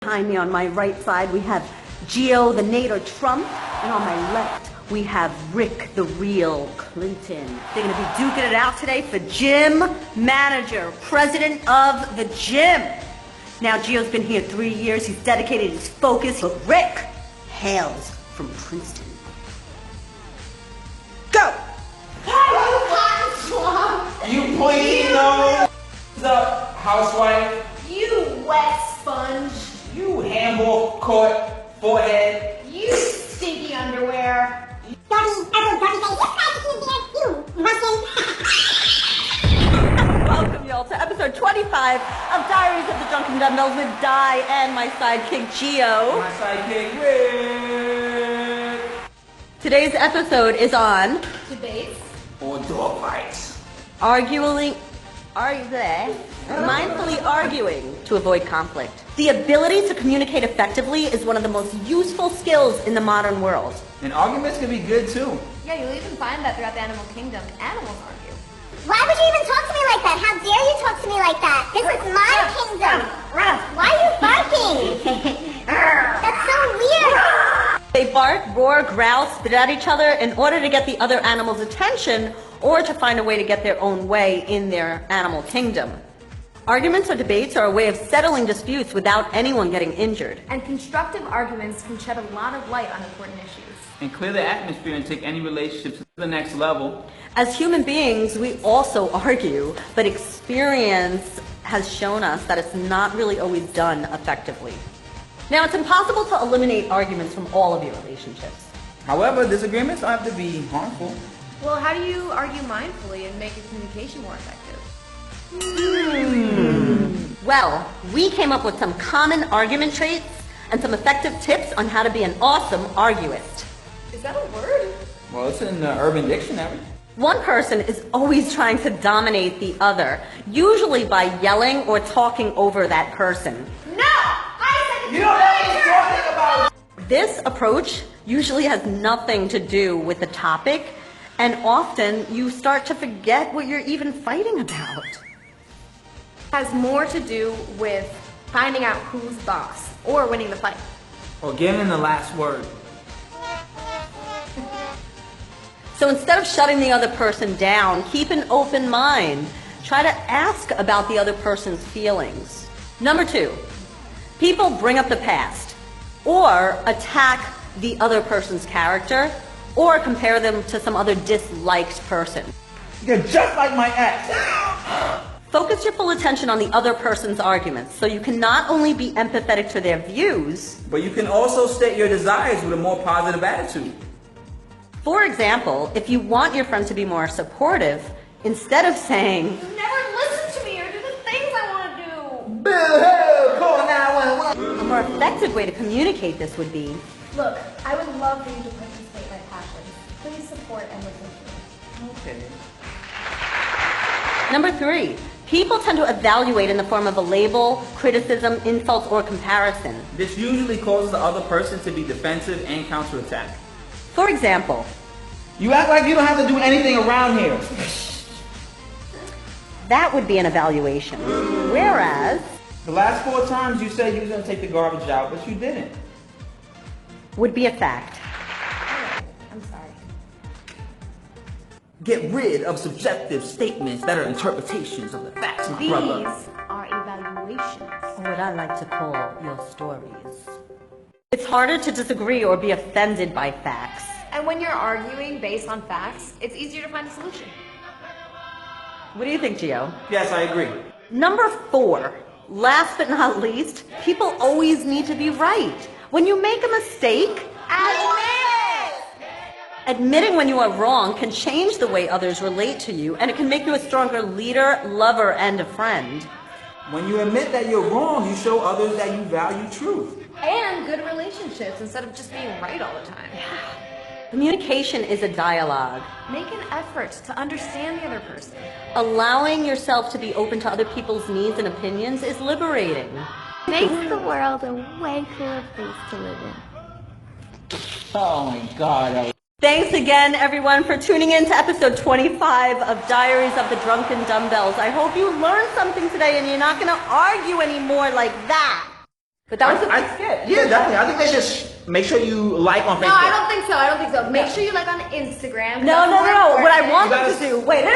Behind me on my right side, we have Gio, the Nader Trump, and on my left, we have Rick, the real Clinton. They're gonna be duking it out today for gym manager, president of the gym. Now, Gio's been here 3 years. He's dedicated, he's focused, but Rick hails from Princeton. Go! You pointy nose up, housewife. You wet sponge. You handball court forehead. You stinky underwear. Welcome, y'all, to episode 25 of Diaries of the Drunken Dumbells with Di and my sidekick, Gio. My sidekick, Rick. Today's episode is on Debates. Or dogfights. mindfully arguing to avoid conflict. The ability to communicate effectively is one of the most useful skills in the modern world. And arguments can be good too. Yeah, you'll even find that throughout the animal kingdom. Animals argue. Why would you even talk to me like that? How dare you talk to me like that? This is my kingdom. Why are you barking? That's so weird. They bark, roar, growl, spit at each other in order to get the other animal's attention or to find a way to get their own way in their animal kingdom. Arguments or debates are a way of settling disputes without anyone getting injured. And constructive arguments can shed a lot of light on important issues. And clear the atmosphere and take any relationships to the next level. As human beings, we also argue, but experience has shown us that it's not really always done effectively. Now, it's impossible to eliminate arguments from all of your relationships. However, disagreements don't have to be harmful. Well, how do you argue mindfully and make your communication more effective? Well, we came up with some common argument traits and some effective tips on how to be an awesome arguist. Is that a word? Well, it's in the Urban Dictionary. One person is always trying to dominate the other, usually by yelling or talking over that person. No! I said You don't know what you're talking about! This approach usually has nothing to do with the topic, and often you start to forget what you're even fighting about. Has more to do with finding out who's boss or winning the fight. Or giving the last word. So instead of shutting the other person down, keep an open mind. Try to ask about the other person's feelings. Number 2, people bring up the past or attack the other person's character or compare them to some other disliked person. You're just like my ex. Focus your full attention on the other person's arguments so you can not only be empathetic to their views, But you can also state your desires with a more positive attitude. for example, if you want your friend to be more supportive, instead of saying, You never listen to me or do the things I want to do. Boo-hoo! Call 911. a more effective way to communicate this would be, Look, I would love for you to participate my passions. Please support and listen to me. Okay. Number 3, people tend to evaluate in the form of a label, criticism, insult, or comparison. This usually causes the other person to be defensive and counterattack. For example, You act like you don't have to do anything around here. that would be an evaluation. Whereas, The last 4 times you said you was going to take the garbage out, but you didn't. would be a fact. I'm sorry. Get rid of subjective statements that are interpretations of the facts, my brother. These are evaluations. Or what I like to call your stories. It's harder to disagree or be offended by facts. And when you're arguing based on facts, it's easier to find a solution. What do you think, Gio? Yes, I agree. Number 4, last but not least, people always need to be right. When you make a mistake, admit it! Admitting when you are wrong can change the way others relate to you, and it can make you a stronger leader, lover, and a friend. When you admit that you're wrong, you show others that you value truth. And good relationships instead of just being right all the time. Communication is a dialogue. Make an effort to understand the other person. Allowing yourself to be open to other people's needs and opinions is liberating. Makes the world a way cooler place to live in. Oh my God. Thanks again, everyone, for tuning in to episode 25 of Diaries of the Drunken Dumbells. I hope you learned something today and you're not going to argue anymore like that. But that was a big skip. Yeah, definitely. I think they just make sure you like on Facebook. No, I don't think so. Make sure you like on Instagram. No. What I want them to do. Wait, no.